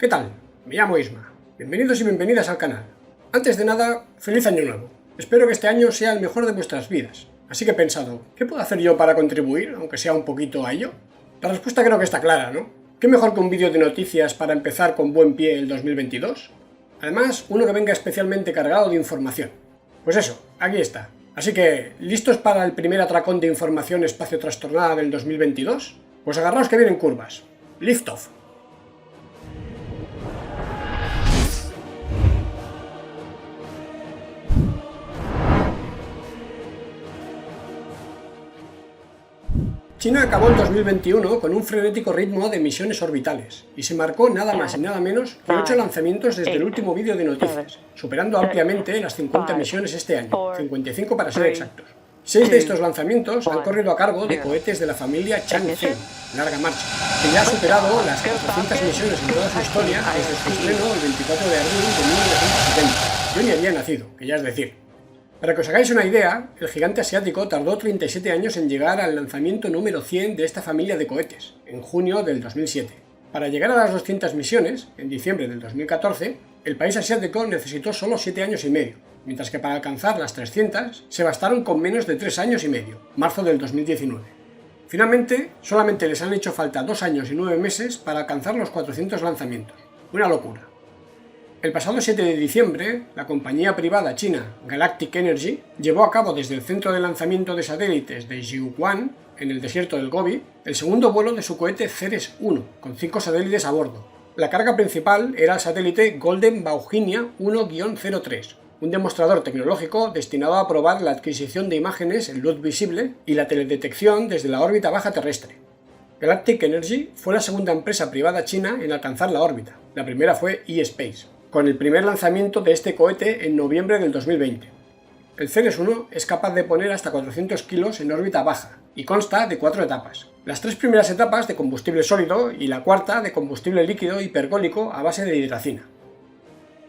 ¿Qué tal? Me llamo Isma. Bienvenidos y bienvenidas al canal. Antes de nada, feliz año nuevo. Espero que este año sea el mejor de vuestras vidas. Así que he pensado, ¿qué puedo hacer yo para contribuir, aunque sea un poquito a ello? La respuesta creo que está clara, ¿no? ¿Qué mejor que un vídeo de noticias para empezar con buen pie el 2022? Además, uno que venga especialmente cargado de información. Pues eso, aquí está. Así que, ¿listos para el primer atracón de información espacio trastornada del 2022? Pues agarraos que vienen curvas. Lift off. China acabó el 2021 con un frenético ritmo de misiones orbitales y se marcó nada más y nada menos que 8 lanzamientos desde el último vídeo de noticias, superando ampliamente las 50 misiones este año, 55 para ser exactos. 6 de estos lanzamientos han corrido a cargo de cohetes de la familia Chang'e, larga marcha, que ya ha superado las 400 misiones en toda su historia desde su estreno el 24 de abril de 1970. Yo ni había nacido, que ya es decir. Para que os hagáis una idea, el gigante asiático tardó 37 años en llegar al lanzamiento número 100 de esta familia de cohetes, en junio del 2007. Para llegar a las 200 misiones, en diciembre del 2014, el país asiático necesitó solo 7 años y medio, mientras que para alcanzar las 300 se bastaron con menos de 3 años y medio, marzo del 2019. Finalmente, solamente les han hecho falta 2 años y 9 meses para alcanzar los 400 lanzamientos. Una locura. El pasado 7 de diciembre, la compañía privada china Galactic Energy llevó a cabo desde el centro de lanzamiento de satélites de Jiuquan, en el desierto del Gobi, el segundo vuelo de su cohete Ceres-1, con 5 satélites a bordo. La carga principal era el satélite Golden Bauhinia 1-03, un demostrador tecnológico destinado a probar la adquisición de imágenes en luz visible y la teledetección desde la órbita baja terrestre. Galactic Energy fue la segunda empresa privada china en alcanzar la órbita. La primera fue eSpace, con el primer lanzamiento de este cohete en noviembre del 2020. El Ceres-1 es capaz de poner hasta 400 kilos en órbita baja y consta de 4 etapas. Las 3 primeras etapas de combustible sólido y la cuarta de combustible líquido hipergólico a base de hidracina.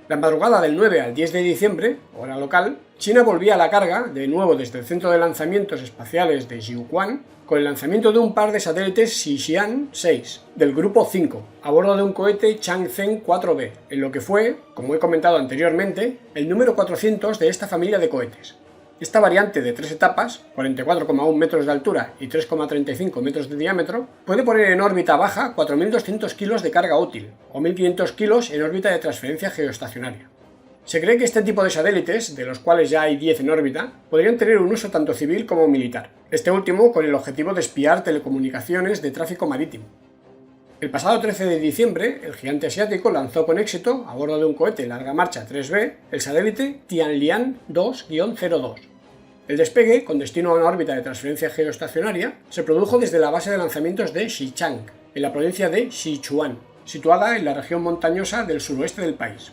La madrugada del 9 al 10 de diciembre, hora local, China volvía a la carga, de nuevo desde el centro de lanzamientos espaciales de Jiuquan, con el lanzamiento de un par de satélites Xijian 6, del grupo 5, a bordo de un cohete Chang'e 4B, en lo que fue, como he comentado anteriormente, el número 400 de esta familia de cohetes. Esta variante de 3 etapas, 44,1 metros de altura y 3,35 metros de diámetro, puede poner en órbita baja 4.200 kilos de carga útil, o 1.500 kilos en órbita de transferencia geoestacionaria. Se cree que este tipo de satélites, de los cuales ya hay 10 en órbita, podrían tener un uso tanto civil como militar, este último con el objetivo de espiar telecomunicaciones de tráfico marítimo. El pasado 13 de diciembre, el gigante asiático lanzó con éxito, a bordo de un cohete larga marcha 3B, el satélite Tianlian 2-02. El despegue, con destino a una órbita de transferencia geoestacionaria, se produjo desde la base de lanzamientos de Xichang, en la provincia de Sichuan, situada en la región montañosa del suroeste del país.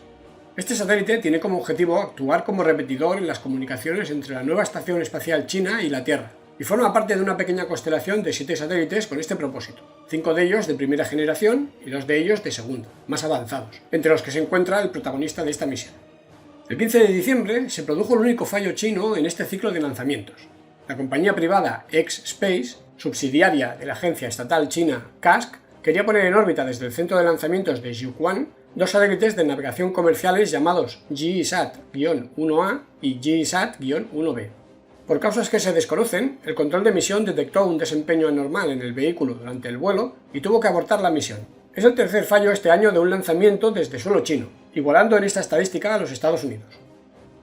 Este satélite tiene como objetivo actuar como repetidor en las comunicaciones entre la nueva estación espacial china y la Tierra, y forma parte de una pequeña constelación de 7 satélites con este propósito, 5 de ellos de primera generación y 2 de ellos de segunda, más avanzados, entre los que se encuentra el protagonista de esta misión. El 15 de diciembre se produjo el único fallo chino en este ciclo de lanzamientos. La compañía privada X-Space, subsidiaria de la agencia estatal china CASC, quería poner en órbita desde el centro de lanzamientos de Jiuquan 2 satélites de navegación comerciales llamados JISAT-1A y JISAT-1B. Por causas que se desconocen, el control de misión detectó un desempeño anormal en el vehículo durante el vuelo y tuvo que abortar la misión. Es el tercer fallo este año de un lanzamiento desde suelo chino, igualando en esta estadística a los Estados Unidos.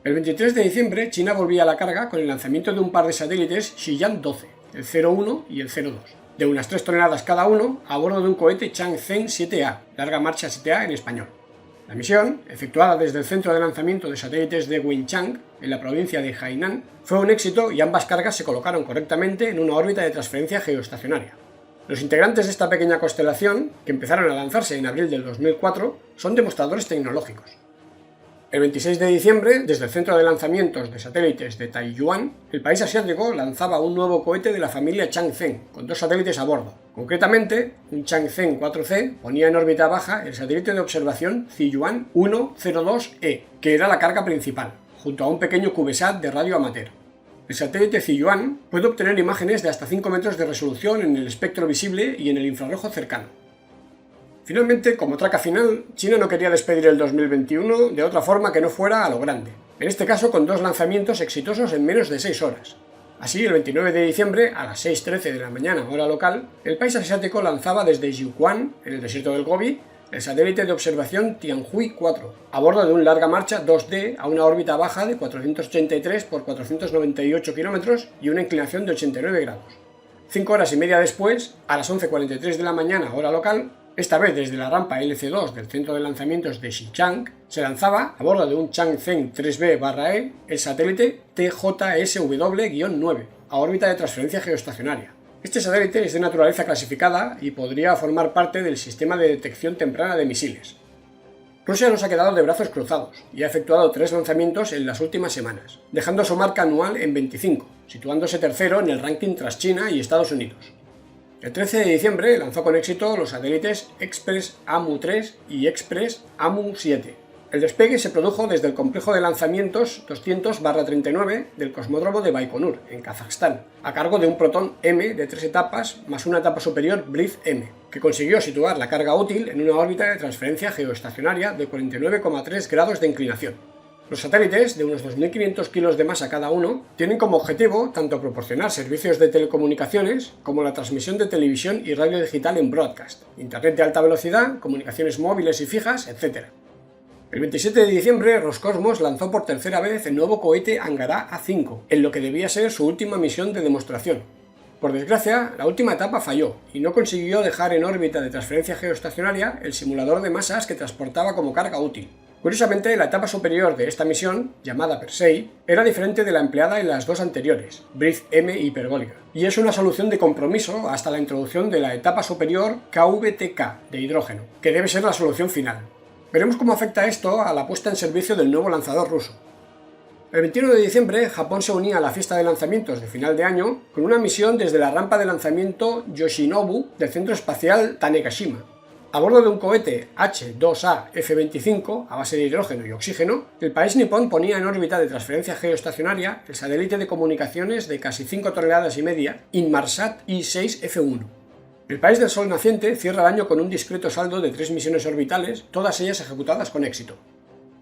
El 23 de diciembre, China volvía a la carga con el lanzamiento de un par de satélites Xi'an 12, el 01 y el 02, de unas 3 toneladas cada uno, a bordo de un cohete Chang'e 7A, larga marcha 7A en español. La misión, efectuada desde el centro de lanzamiento de satélites de Wenchang, en la provincia de Hainan, fue un éxito y ambas cargas se colocaron correctamente en una órbita de transferencia geoestacionaria. Los integrantes de esta pequeña constelación, que empezaron a lanzarse en abril del 2004, son demostradores tecnológicos. El 26 de diciembre, desde el centro de lanzamientos de satélites de Taiyuan, el país asiático lanzaba un nuevo cohete de la familia Chang'e, con 2 satélites a bordo. Concretamente, un Chang'e 4C ponía en órbita baja el satélite de observación Ziyuan 102E, que era la carga principal, junto a un pequeño CubeSat de radio amateur. El satélite Ziyuan puede obtener imágenes de hasta 5 metros de resolución en el espectro visible y en el infrarrojo cercano. Finalmente, como traca final, China no quería despedir el 2021 de otra forma que no fuera a lo grande, en este caso con 2 lanzamientos exitosos en menos de 6 horas. Así, el 29 de diciembre, a las 6:13 de la mañana hora local, el país asiático lanzaba desde Jiuquan, en el desierto del Gobi, el satélite de observación Tianhui 4, a bordo de un larga marcha 2D a una órbita baja de 483 por 498 kilómetros y una inclinación de 89 grados. 5 horas y media después, a las 11:43 de la mañana hora local, esta vez desde la rampa LC2 del centro de lanzamientos de Xichang, se lanzaba, a bordo de un Changzheng 3B/E, el satélite TJSW-9, a órbita de transferencia geoestacionaria. Este satélite es de naturaleza clasificada y podría formar parte del sistema de detección temprana de misiles. Rusia no se ha quedado de brazos cruzados y ha efectuado 3 lanzamientos en las últimas semanas, dejando su marca anual en 25, situándose tercero en el ranking tras China y Estados Unidos. El 13 de diciembre lanzó con éxito los satélites Express AMU-3 y Express AMU-7. El despegue se produjo desde el complejo de lanzamientos 200/39 del cosmódromo de Baikonur, en Kazajstán, a cargo de un Proton M de 3 etapas más una etapa superior Brief M, que consiguió situar la carga útil en una órbita de transferencia geoestacionaria de 49,3 grados de inclinación. Los satélites, de unos 2.500 kilos de masa cada uno, tienen como objetivo tanto proporcionar servicios de telecomunicaciones como la transmisión de televisión y radio digital en broadcast, internet de alta velocidad, comunicaciones móviles y fijas, etc. El 27 de diciembre, Roscosmos lanzó por tercera vez el nuevo cohete Angara A5, en lo que debía ser su última misión de demostración. Por desgracia, la última etapa falló y no consiguió dejar en órbita de transferencia geoestacionaria el simulador de masas que transportaba como carga útil. Curiosamente, la etapa superior de esta misión, llamada Persei, era diferente de la empleada en las 2 anteriores, Brief M hiperbólica, y es una solución de compromiso hasta la introducción de la etapa superior KVTK de hidrógeno, que debe ser la solución final. Veremos cómo afecta esto a la puesta en servicio del nuevo lanzador ruso. El 21 de diciembre, Japón se unía a la fiesta de lanzamientos de final de año con una misión desde la rampa de lanzamiento Yoshinobu del Centro Espacial Tanegashima. A bordo de un cohete H-2A F-25 a base de hidrógeno y oxígeno, el país nipón ponía en órbita de transferencia geoestacionaria el satélite de comunicaciones de casi 5 toneladas y media Inmarsat I-6F1. El país del Sol naciente cierra el año con un discreto saldo de 3 misiones orbitales, todas ellas ejecutadas con éxito.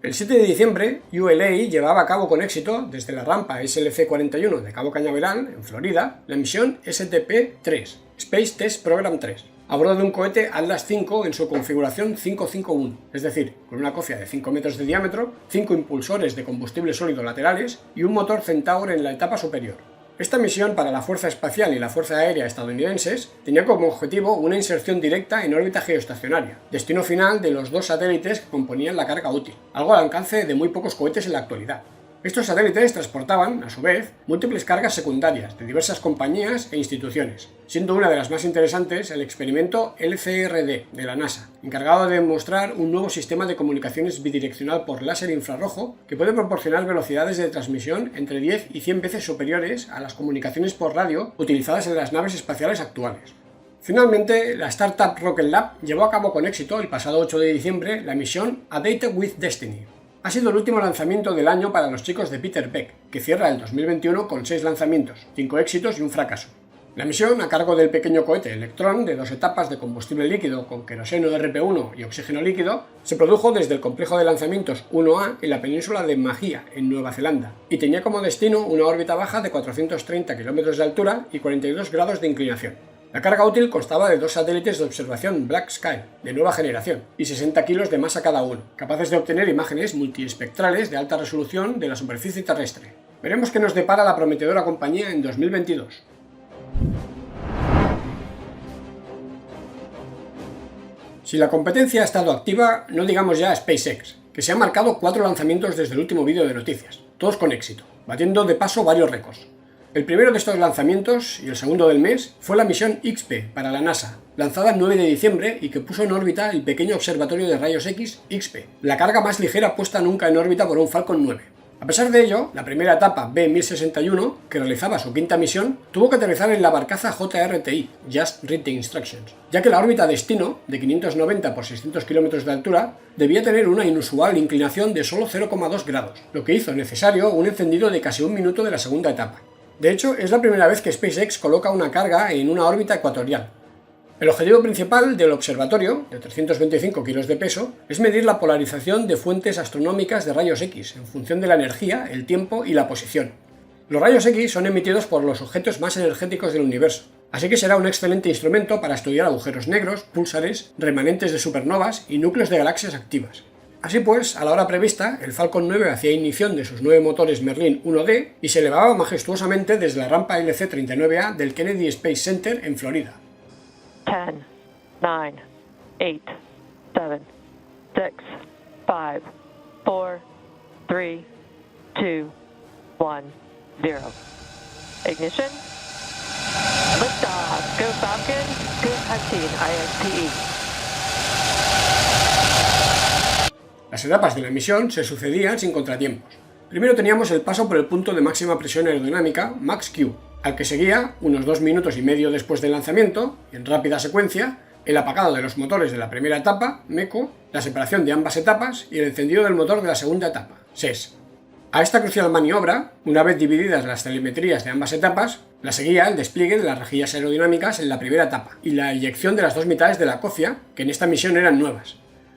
El 7 de diciembre, ULA llevaba a cabo con éxito, desde la rampa SLC-41 de Cabo Cañaveral, en Florida, la misión STP-3, Space Test Program 3, a bordo de un cohete Atlas V en su configuración 551, es decir, con una cofia de 5 metros de diámetro, 5 impulsores de combustible sólido laterales y un motor Centaur en la etapa superior. Esta misión para la Fuerza Espacial y la Fuerza Aérea estadounidenses tenía como objetivo una inserción directa en órbita geoestacionaria, destino final de los 2 satélites que componían la carga útil, algo al alcance de muy pocos cohetes en la actualidad. Estos satélites transportaban, a su vez, múltiples cargas secundarias de diversas compañías e instituciones, siendo una de las más interesantes el experimento LCRD de la NASA, encargado de demostrar un nuevo sistema de comunicaciones bidireccional por láser infrarrojo que puede proporcionar velocidades de transmisión entre 10 y 100 veces superiores a las comunicaciones por radio utilizadas en las naves espaciales actuales. Finalmente, la startup Rocket Lab llevó a cabo con éxito el pasado 8 de diciembre la misión A Date with Destiny. Ha sido el último lanzamiento del año para los chicos de Peter Beck, que cierra el 2021 con 6 lanzamientos, 5 éxitos y un fracaso. La misión, a cargo del pequeño cohete Electron, de 2 etapas de combustible líquido con queroseno RP1 y oxígeno líquido, se produjo desde el complejo de lanzamientos 1A en la península de Mahia, en Nueva Zelanda, y tenía como destino una órbita baja de 430 km de altura y 42 grados de inclinación. La carga útil constaba de 2 satélites de observación Black Sky, de nueva generación, y 60 kilos de masa cada uno, capaces de obtener imágenes multiespectrales de alta resolución de la superficie terrestre. Veremos qué nos depara la prometedora compañía en 2022. Si la competencia ha estado activa, no digamos ya SpaceX, que se ha marcado 4 lanzamientos desde el último vídeo de noticias, todos con éxito, batiendo de paso varios récords. El primero de estos lanzamientos, y el segundo del mes, fue la misión XP para la NASA, lanzada el 9 de diciembre y que puso en órbita el pequeño observatorio de rayos X XP, la carga más ligera puesta nunca en órbita por un Falcon 9. A pesar de ello, la primera etapa B-1061, que realizaba su quinta misión, tuvo que aterrizar en la barcaza JRTI, Just Read the Instructions, ya que la órbita destino, de 590 por 600 km de altura, debía tener una inusual inclinación de solo 0,2 grados, lo que hizo necesario un encendido de casi un minuto de la segunda etapa. De hecho, es la primera vez que SpaceX coloca una carga en una órbita ecuatorial. El objetivo principal del observatorio, de 325 kilos de peso, es medir la polarización de fuentes astronómicas de rayos X en función de la energía, el tiempo y la posición. Los rayos X son emitidos por los objetos más energéticos del universo, así que será un excelente instrumento para estudiar agujeros negros, púlsares, remanentes de supernovas y núcleos de galaxias activas. Así pues, a la hora prevista, el Falcon 9 hacía ignición de sus 9 motores Merlin 1D y se elevaba majestuosamente desde la rampa LC-39A del Kennedy Space Center en Florida. 10, 9, 8, 7, 6, 5, 4, 3, 2, 1, 0. Ignition. Liftoff. Go Falcon. Good hunting, ISTE. Las etapas de la misión se sucedían sin contratiempos. Primero teníamos el paso por el punto de máxima presión aerodinámica, Max-Q, al que seguía, unos 2 minutos y medio después del lanzamiento, en rápida secuencia, el apagado de los motores de la primera etapa, MECO, la separación de ambas etapas y el encendido del motor de la segunda etapa, SES. A esta crucial maniobra, una vez divididas las telemetrías de ambas etapas, la seguía el despliegue de las rejillas aerodinámicas en la primera etapa y la eyección de las 2 mitades de la cofia, que en esta misión eran nuevas.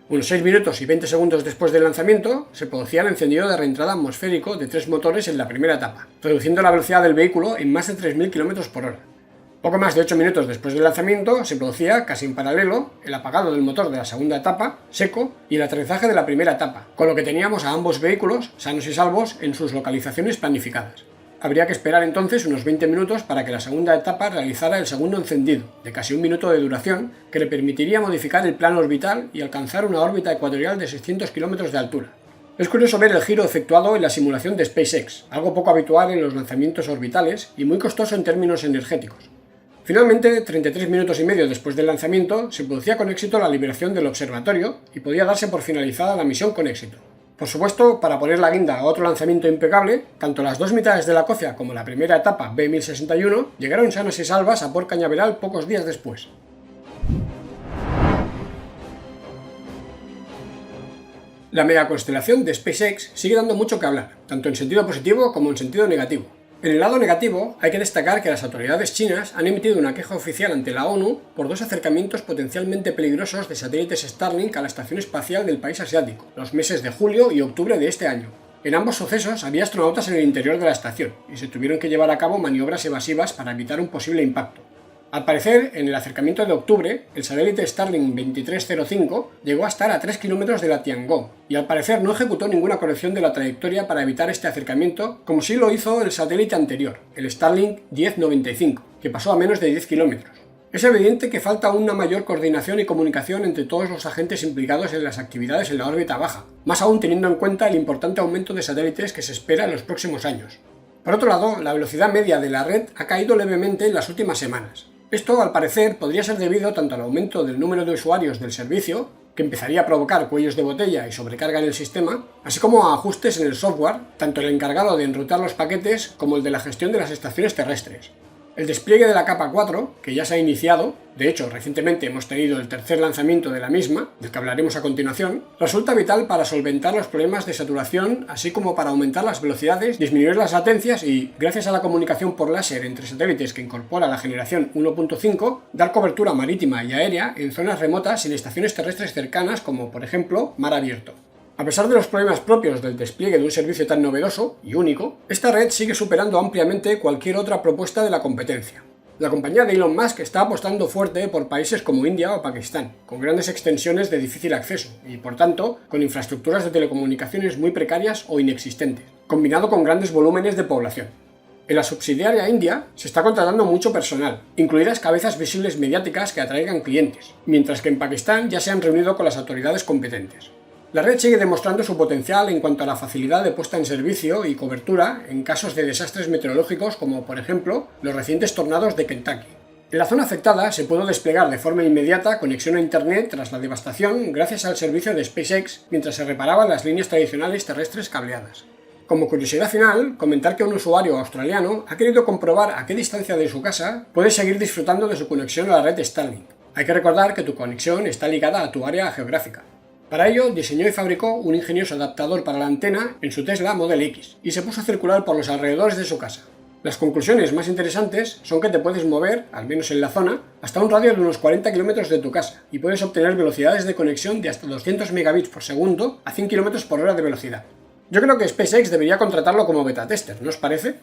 Unos 6 minutos y 20 segundos después del lanzamiento, se producía el encendido de reentrada atmosférico de 3 motores en la primera etapa, reduciendo la velocidad del vehículo en más de 3.000 km por hora. Poco más de 8 minutos después del lanzamiento, se producía, casi en paralelo, el apagado del motor de la segunda etapa, seco, y el aterrizaje de la primera etapa, con lo que teníamos a ambos vehículos, sanos y salvos, en sus localizaciones planificadas. Habría que esperar entonces unos 20 minutos para que la segunda etapa realizara el segundo encendido, de casi 1 minuto de duración, que le permitiría modificar el plano orbital y alcanzar una órbita ecuatorial de 600 km de altura. Es curioso ver el giro efectuado en la simulación de SpaceX, algo poco habitual en los lanzamientos orbitales y muy costoso en términos energéticos. Finalmente, 33 minutos y medio después del lanzamiento, se producía con éxito la liberación del observatorio y podía darse por finalizada la misión con éxito. Por supuesto, para poner la guinda a otro lanzamiento impecable, tanto las 2 mitades de la cofia como la primera etapa B-1061 llegaron sanas y salvas a Port Cañaveral pocos días después. La megaconstelación de SpaceX sigue dando mucho que hablar, tanto en sentido positivo como en sentido negativo. En el lado negativo, hay que destacar que las autoridades chinas han emitido una queja oficial ante la ONU por 2 acercamientos potencialmente peligrosos de satélites Starlink a la estación espacial del país asiático, los meses de julio y octubre de este año. En ambos sucesos había astronautas en el interior de la estación, y se tuvieron que llevar a cabo maniobras evasivas para evitar un posible impacto. Al parecer, en el acercamiento de octubre, el satélite Starlink 2305 llegó a estar a 3 kilómetros de la Tiangong, y al parecer no ejecutó ninguna corrección de la trayectoria para evitar este acercamiento, como sí lo hizo el satélite anterior, el Starlink 1095, que pasó a menos de 10 kilómetros. Es evidente que falta una mayor coordinación y comunicación entre todos los agentes implicados en las actividades en la órbita baja, más aún teniendo en cuenta el importante aumento de satélites que se espera en los próximos años. Por otro lado, la velocidad media de la red ha caído levemente en las últimas semanas. Esto, al parecer, podría ser debido tanto al aumento del número de usuarios del servicio, que empezaría a provocar cuellos de botella y sobrecarga en el sistema, así como a ajustes en el software, tanto el encargado de enrutar los paquetes como el de la gestión de las estaciones terrestres. El despliegue de la capa 4, que ya se ha iniciado, de hecho recientemente hemos tenido el tercer lanzamiento de la misma, del que hablaremos a continuación, resulta vital para solventar los problemas de saturación, así como para aumentar las velocidades, disminuir las latencias y, gracias a la comunicación por láser entre satélites que incorpora la generación 1.5, dar cobertura marítima y aérea en zonas remotas sin estaciones terrestres cercanas como, por ejemplo, mar abierto. A pesar de los problemas propios del despliegue de un servicio tan novedoso y único, esta red sigue superando ampliamente cualquier otra propuesta de la competencia. La compañía de Elon Musk está apostando fuerte por países como India o Pakistán, con grandes extensiones de difícil acceso y, por tanto, con infraestructuras de telecomunicaciones muy precarias o inexistentes, combinado con grandes volúmenes de población. En la subsidiaria India se está contratando mucho personal, incluidas cabezas visibles mediáticas que atraigan clientes, mientras que en Pakistán ya se han reunido con las autoridades competentes. La red sigue demostrando su potencial en cuanto a la facilidad de puesta en servicio y cobertura en casos de desastres meteorológicos como, por ejemplo, los recientes tornados de Kentucky. En la zona afectada se pudo desplegar de forma inmediata conexión a Internet tras la devastación gracias al servicio de SpaceX mientras se reparaban las líneas tradicionales terrestres cableadas. Como curiosidad final, comentar que un usuario australiano ha querido comprobar a qué distancia de su casa puedes seguir disfrutando de su conexión a la red Starlink. Hay que recordar que tu conexión está ligada a tu área geográfica. Para ello, diseñó y fabricó un ingenioso adaptador para la antena en su Tesla Model X y se puso a circular por los alrededores de su casa. Las conclusiones más interesantes son que te puedes mover, al menos en la zona, hasta un radio de unos 40 km de tu casa y puedes obtener velocidades de conexión de hasta 200 megabits por segundo a 100 km por hora de velocidad. Yo creo que SpaceX debería contratarlo como beta tester, ¿no os parece?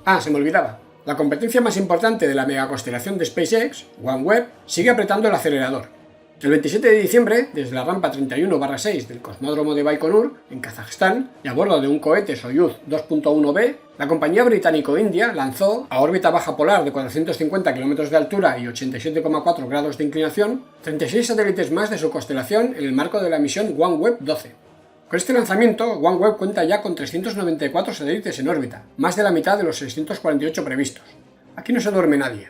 Ah, se me olvidaba. La competencia más importante de la megaconstelación de SpaceX, OneWeb, sigue apretando el acelerador. El 27 de diciembre, desde la rampa 31/6 del cosmódromo de Baikonur, en Kazajstán, y a bordo de un cohete Soyuz 2.1B, la compañía británico-india lanzó, a órbita baja polar de 450 km de altura y 87,4 grados de inclinación, 36 satélites más de su constelación en el marco de la misión OneWeb 12. Con este lanzamiento, OneWeb cuenta ya con 394 satélites en órbita, más de la mitad de los 648 previstos. Aquí no se duerme nadie.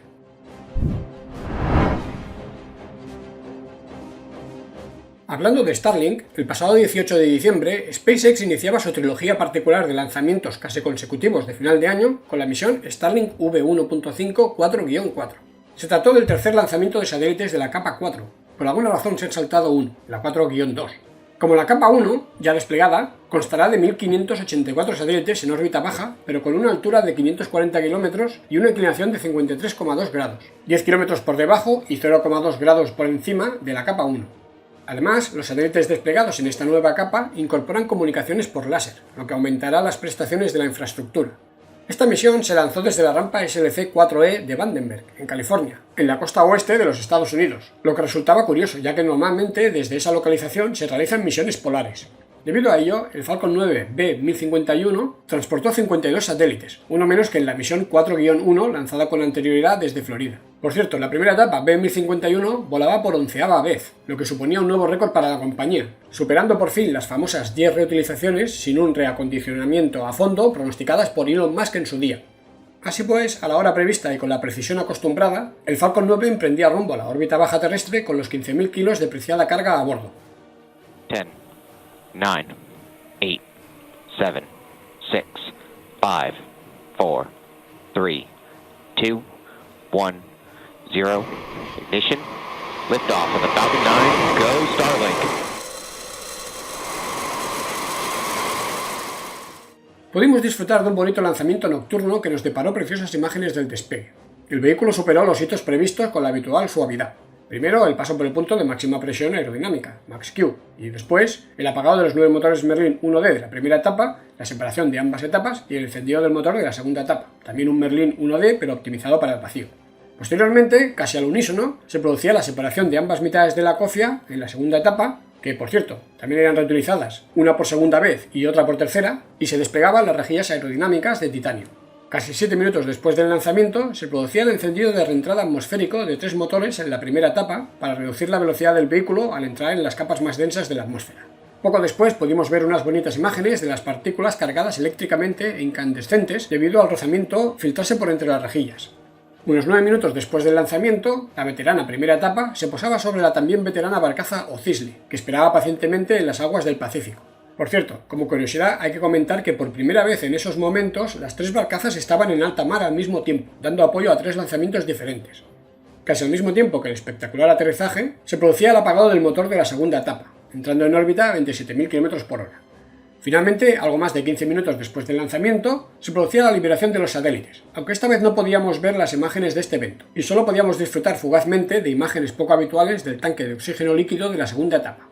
Hablando de Starlink, el pasado 18 de diciembre, SpaceX iniciaba su trilogía particular de lanzamientos casi consecutivos de final de año con la misión Starlink V1.5 4-4. Se trató del tercer lanzamiento de satélites de la capa 4. Por alguna razón se han saltado uno, la 4-2. Como la capa 1, ya desplegada, constará de 1584 satélites en órbita baja, pero con una altura de 540 km y una inclinación de 53,2 grados, 10 km por debajo y 0,2 grados por encima de la capa 1. Además, los satélites desplegados en esta nueva capa incorporan comunicaciones por láser, lo que aumentará las prestaciones de la infraestructura. Esta misión se lanzó desde la rampa SLC-4E de Vandenberg, en California, en la costa oeste de los Estados Unidos, lo que resultaba curioso, ya que normalmente desde esa localización se realizan misiones polares. Debido a ello, el Falcon 9 B1051 transportó 52 satélites, uno menos que en la misión 4-1 lanzada con anterioridad desde Florida. Por cierto, en la primera etapa B1051 volaba por 11ª vez, lo que suponía un nuevo récord para la compañía, superando por fin las famosas 10 reutilizaciones sin un reacondicionamiento a fondo pronosticadas por Elon Musk en su día. Así pues, a la hora prevista y con la precisión acostumbrada, el Falcon 9 emprendía rumbo a la órbita baja terrestre con los 15.000 kilos de preciada carga a bordo. 10, 9, 8, 7, 6, 5, 4, 3, 2, 1, 0, ignition, liftoff of the Falcon 9, go Starlink. Pudimos disfrutar de un bonito lanzamiento nocturno que nos deparó preciosas imágenes del despegue. El vehículo superó los hitos previstos con la habitual suavidad. Primero, el paso por el punto de máxima presión aerodinámica, Max-Q, y después, el apagado de los 9 motores Merlin 1D de la primera etapa, la separación de ambas etapas y el encendido del motor de la segunda etapa, también un Merlin 1D pero optimizado para el vacío. Posteriormente, casi al unísono, se producía la separación de ambas mitades de la cofia en la segunda etapa, que por cierto, también eran reutilizadas, una por segunda vez y otra por tercera, y se desplegaban las rejillas aerodinámicas de titanio. Casi 7 minutos después del lanzamiento, se producía el encendido de reentrada atmosférico de 3 motores en la primera etapa para reducir la velocidad del vehículo al entrar en las capas más densas de la atmósfera. Poco después pudimos ver unas bonitas imágenes de las partículas cargadas eléctricamente e incandescentes debido al rozamiento filtrarse por entre las rejillas. Unos 9 minutos después del lanzamiento, la veterana primera etapa se posaba sobre la también veterana barcaza O'Cisley, que esperaba pacientemente en las aguas del Pacífico. Por cierto, como curiosidad hay que comentar que por primera vez en esos momentos las 3 barcazas estaban en alta mar al mismo tiempo, dando apoyo a 3 lanzamientos diferentes. Casi al mismo tiempo que el espectacular aterrizaje, se producía el apagado del motor de la segunda etapa, entrando en órbita a 27.000 km por hora. Finalmente, algo más de 15 minutos después del lanzamiento, se producía la liberación de los satélites, aunque esta vez no podíamos ver las imágenes de este evento, y solo podíamos disfrutar fugazmente de imágenes poco habituales del tanque de oxígeno líquido de la segunda etapa.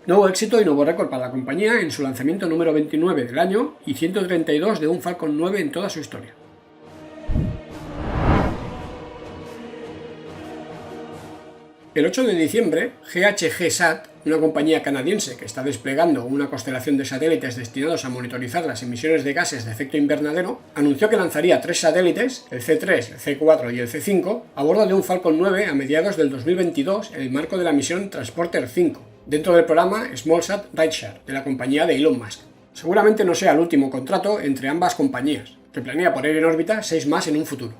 Nuevo éxito y nuevo récord para la compañía en su lanzamiento número 29 del año y 132 de un Falcon 9 en toda su historia. El 8 de diciembre, GHGSat, una compañía canadiense que está desplegando una constelación de satélites destinados a monitorizar las emisiones de gases de efecto invernadero, anunció que lanzaría 3 satélites, el C3, el C4 y el C5, a bordo de un Falcon 9 a mediados del 2022 en el marco de la misión Transporter 5, dentro del programa SmallSat Rideshare de la compañía de Elon Musk. Seguramente no sea el último contrato entre ambas compañías, que planea poner en órbita 6 más en un futuro.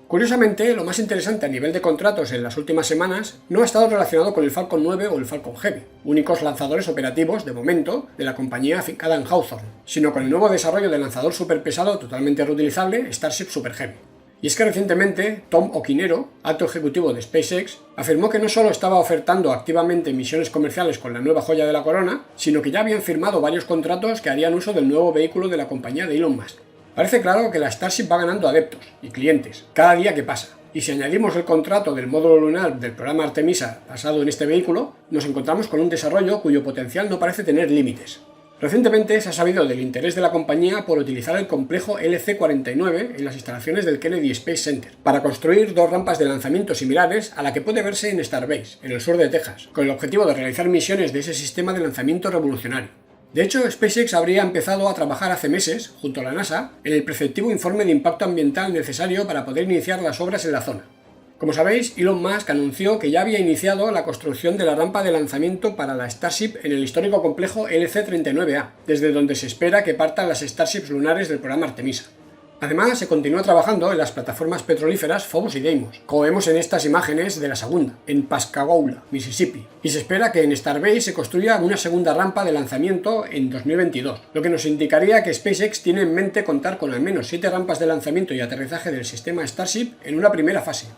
Curiosamente, lo más interesante a nivel de contratos en las últimas semanas no ha estado relacionado con el Falcon 9 o el Falcon Heavy, únicos lanzadores operativos, de momento, de la compañía afincada en Hawthorne, sino con el nuevo desarrollo del lanzador superpesado totalmente reutilizable Starship Super Heavy. Y es que recientemente Tom Okinero, alto ejecutivo de SpaceX, afirmó que no solo estaba ofertando activamente misiones comerciales con la nueva joya de la corona, sino que ya habían firmado varios contratos que harían uso del nuevo vehículo de la compañía de Elon Musk. Parece claro que la Starship va ganando adeptos y clientes cada día que pasa, y si añadimos el contrato del módulo lunar del programa Artemisa basado en este vehículo, nos encontramos con un desarrollo cuyo potencial no parece tener límites. Recientemente se ha sabido del interés de la compañía por utilizar el complejo LC-49 en las instalaciones del Kennedy Space Center para construir 2 rampas de lanzamiento similares a la que puede verse en Starbase, en el sur de Texas, con el objetivo de realizar misiones de ese sistema de lanzamiento revolucionario. De hecho, SpaceX habría empezado a trabajar hace meses, junto a la NASA, en el preceptivo informe de impacto ambiental necesario para poder iniciar las obras en la zona. Como sabéis, Elon Musk anunció que ya había iniciado la construcción de la rampa de lanzamiento para la Starship en el histórico complejo LC-39A, desde donde se espera que partan las Starships lunares del programa Artemisa. Además, se continúa trabajando en las plataformas petrolíferas Phobos y Deimos, como vemos en estas imágenes de la segunda, en Pascagoula, Mississippi, y se espera que en Starbase se construya una segunda rampa de lanzamiento en 2022, lo que nos indicaría que SpaceX tiene en mente contar con al menos 7 rampas de lanzamiento y aterrizaje del sistema Starship en una primera fase.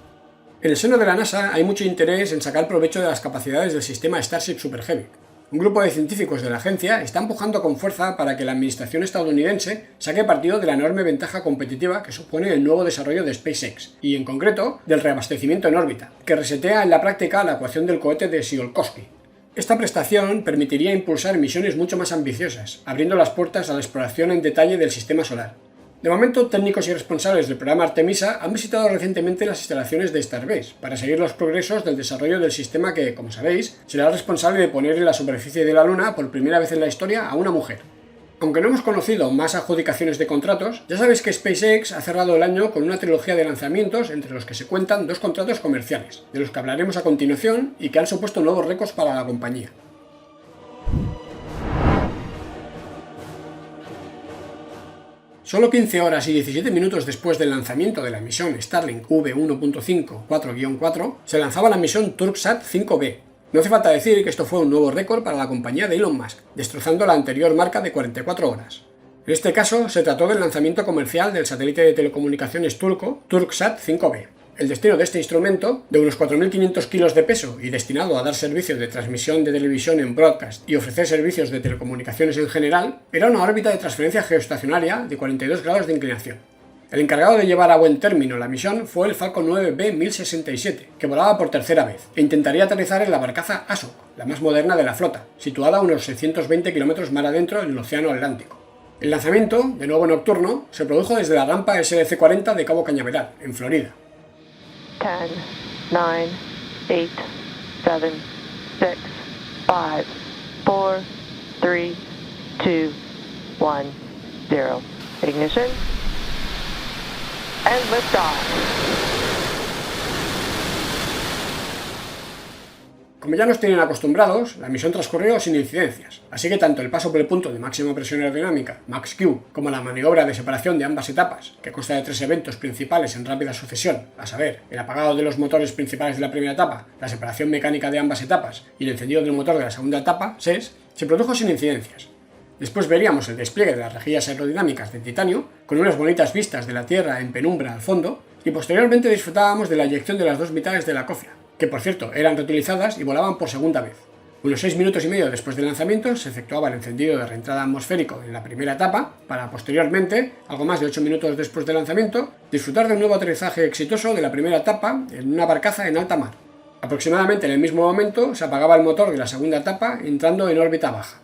En el seno de la NASA hay mucho interés en sacar provecho de las capacidades del sistema Starship Super Heavy. Un grupo de científicos de la agencia está empujando con fuerza para que la administración estadounidense saque partido de la enorme ventaja competitiva que supone el nuevo desarrollo de SpaceX, y en concreto del reabastecimiento en órbita, que resetea en la práctica la ecuación del cohete de Tsiolkovsky. Esta prestación permitiría impulsar misiones mucho más ambiciosas, abriendo las puertas a la exploración en detalle del sistema solar. De momento, técnicos y responsables del programa Artemisa han visitado recientemente las instalaciones de Starbase para seguir los progresos del desarrollo del sistema que, como sabéis, será responsable de poner en la superficie de la Luna por primera vez en la historia a una mujer. Aunque no hemos conocido más adjudicaciones de contratos, ya sabéis que SpaceX ha cerrado el año con una trilogía de lanzamientos entre los que se cuentan 2 contratos comerciales, de los que hablaremos a continuación y que han supuesto nuevos récords para la compañía. Solo 15 horas y 17 minutos después del lanzamiento de la misión Starlink V1.5 4-4, se lanzaba la misión TurkSat 5B. No hace falta decir que esto fue un nuevo récord para la compañía de Elon Musk, destrozando la anterior marca de 44 horas. En este caso, se trató del lanzamiento comercial del satélite de telecomunicaciones turco TurkSat 5B. El destino de este instrumento, de unos 4.500 kilos de peso y destinado a dar servicios de transmisión de televisión en broadcast y ofrecer servicios de telecomunicaciones en general, era una órbita de transferencia geoestacionaria de 42 grados de inclinación. El encargado de llevar a buen término la misión fue el Falcon 9B 1067, que volaba por tercera vez, e intentaría aterrizar en la barcaza Asok, la más moderna de la flota, situada a unos 620 kilómetros mar adentro en el Océano Atlántico. El lanzamiento, de nuevo nocturno, se produjo desde la rampa SLC-40 de Cabo Cañaveral, en Florida. 10, 9, 8, 7, 6, 5, 4, 3, 2, 1, 0. Ignition. And liftoff. Como ya nos tienen acostumbrados, la misión transcurrió sin incidencias, así que tanto el paso por el punto de máxima presión aerodinámica, Max-Q, como la maniobra de separación de ambas etapas, que consta de 3 eventos principales en rápida sucesión, a saber, el apagado de los motores principales de la primera etapa, la separación mecánica de ambas etapas y el encendido del motor de la segunda etapa, SES, se produjo sin incidencias. Después veríamos el despliegue de las rejillas aerodinámicas de titanio, con unas bonitas vistas de la Tierra en penumbra al fondo, y posteriormente disfrutábamos de la eyección de las 2 mitades de la cofia, que por cierto eran reutilizadas y volaban por segunda vez. Unos 6 minutos y medio después del lanzamiento se efectuaba el encendido de reentrada atmosférico en la primera etapa, para posteriormente, algo más de 8 minutos después del lanzamiento, disfrutar de un nuevo aterrizaje exitoso de la primera etapa en una barcaza en alta mar. Aproximadamente en el mismo momento se apagaba el motor de la segunda etapa entrando en órbita baja.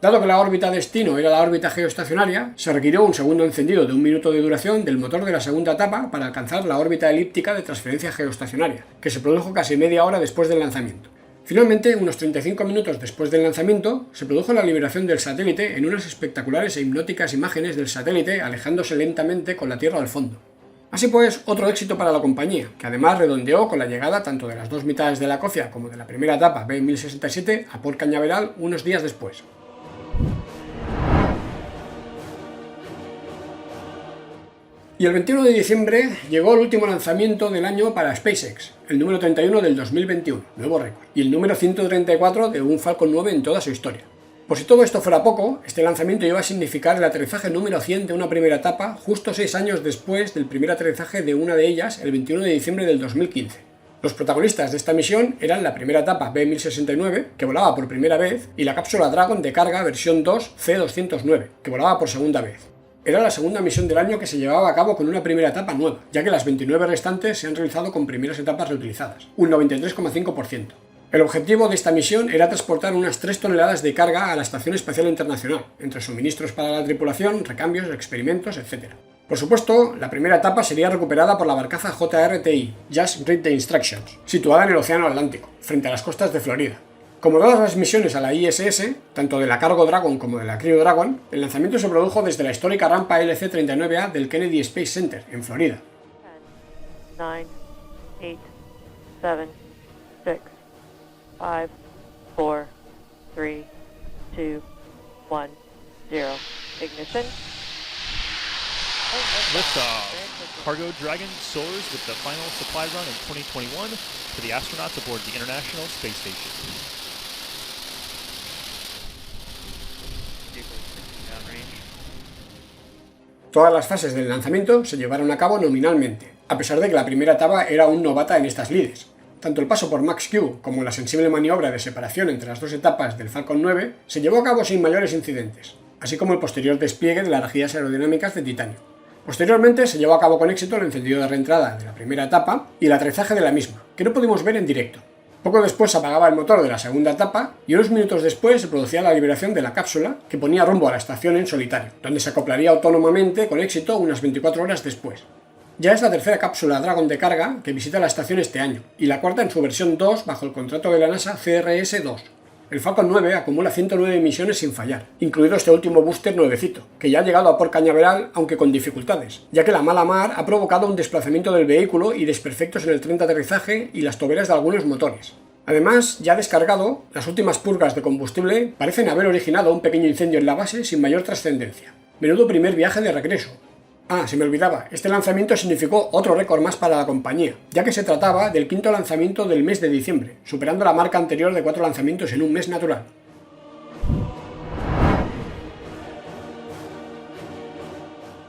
Dado que la órbita destino era la órbita geoestacionaria, se requirió un segundo encendido de 1 minuto de duración del motor de la segunda etapa para alcanzar la órbita elíptica de transferencia geoestacionaria, que se produjo casi media hora después del lanzamiento. Finalmente, unos 35 minutos después del lanzamiento, se produjo la liberación del satélite en unas espectaculares e hipnóticas imágenes del satélite alejándose lentamente con la Tierra al fondo. Así pues, otro éxito para la compañía, que además redondeó con la llegada tanto de las 2 mitades de la cofia como de la primera etapa B1067 a Port Cañaveral unos días después. Y el 21 de diciembre llegó el último lanzamiento del año para SpaceX, el número 31 del 2021, nuevo récord, y el número 134 de un Falcon 9 en toda su historia. Por si todo esto fuera poco, este lanzamiento iba a significar el aterrizaje número 100 de una primera etapa justo 6 años después del primer aterrizaje de una de ellas el 21 de diciembre del 2015. Los protagonistas de esta misión eran la primera etapa B1069, que volaba por primera vez, y la cápsula Dragon de carga versión 2 C209, que volaba por segunda vez. era la segunda misión del año que se llevaba a cabo con una primera etapa nueva, ya que las 29 restantes se han realizado con primeras etapas reutilizadas, un 93,5%. El objetivo de esta misión era transportar unas 3 toneladas de carga a la Estación Espacial Internacional, entre suministros para la tripulación, recambios, experimentos, etc. Por supuesto, la primera etapa sería recuperada por la barcaza JRTI, Just Read the Instructions, situada en el Océano Atlántico, frente a las costas de Florida. Como todas las misiones a la ISS, tanto de la Cargo Dragon como de la Crew Dragon, el lanzamiento se produjo desde la histórica rampa LC-39A del Kennedy Space Center, en Florida. 9, 8, 7, 6, 5, 4, 3, 2, 1, 0. Ignition. Liftoff. Cargo Dragon soars with the final supply run in 2021 for the astronauts aboard the International Space Station. Todas las fases del lanzamiento se llevaron a cabo nominalmente, a pesar de que la primera etapa era aún novata en estas lides. Tanto el paso por Max-Q como la sensible maniobra de separación entre las dos etapas del Falcon 9 se llevó a cabo sin mayores incidentes, así como el posterior despliegue de las rejillas aerodinámicas de titanio. Posteriormente se llevó a cabo con éxito el encendido de reentrada de la primera etapa y el aterrizaje de la misma, que no pudimos ver en directo. Poco después se apagaba el motor de la segunda etapa y unos minutos después se producía la liberación de la cápsula que ponía rumbo a la estación en solitario, donde se acoplaría autónomamente con éxito unas 24 horas después. Ya es la tercera cápsula Dragon de carga que visita la estación este año, y la cuarta en su versión 2 bajo el contrato de la NASA CRS-2. El Falcon 9 acumula 109 misiones sin fallar, incluido este último booster nuevecito, que ya ha llegado a por Cañaveral aunque con dificultades, ya que la mala mar ha provocado un desplazamiento del vehículo y desperfectos en el tren de aterrizaje y las toberas de algunos motores. Además, ya descargado, las últimas purgas de combustible parecen haber originado un pequeño incendio en la base sin mayor trascendencia. Menudo primer viaje de regreso. Ah, se me olvidaba, este lanzamiento significó otro récord más para la compañía, ya que se trataba del quinto lanzamiento del mes de diciembre, superando la marca anterior de 4 lanzamientos en un mes natural.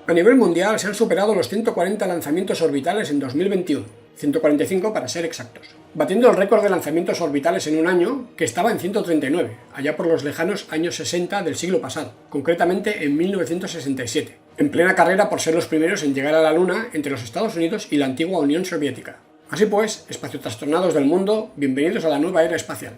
A nivel mundial se han superado los 140 lanzamientos orbitales en 2021, 145 para ser exactos, batiendo el récord de lanzamientos orbitales en un año que estaba en 139, allá por los lejanos años 60 del siglo pasado, concretamente en 1967, en plena carrera por ser los primeros en llegar a la Luna entre los Estados Unidos y la antigua Unión Soviética. Así pues, espaciotrastornados del mundo, bienvenidos a la nueva era espacial.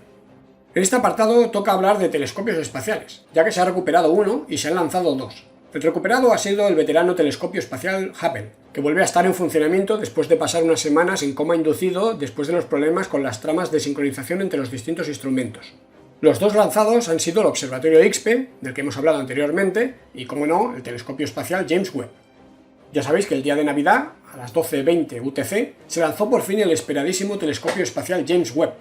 En este apartado toca hablar de telescopios espaciales, ya que se ha recuperado uno y se han lanzado 2. El recuperado ha sido el veterano telescopio espacial Hubble, que vuelve a estar en funcionamiento después de pasar unas semanas en coma inducido después de los problemas con las tramas de sincronización entre los distintos instrumentos. Los 2 lanzados han sido el Observatorio IXPE, del que hemos hablado anteriormente, y, como no, el telescopio espacial James Webb. Ya sabéis que el día de Navidad, a las 12:20 UTC, se lanzó por fin el esperadísimo telescopio espacial James Webb.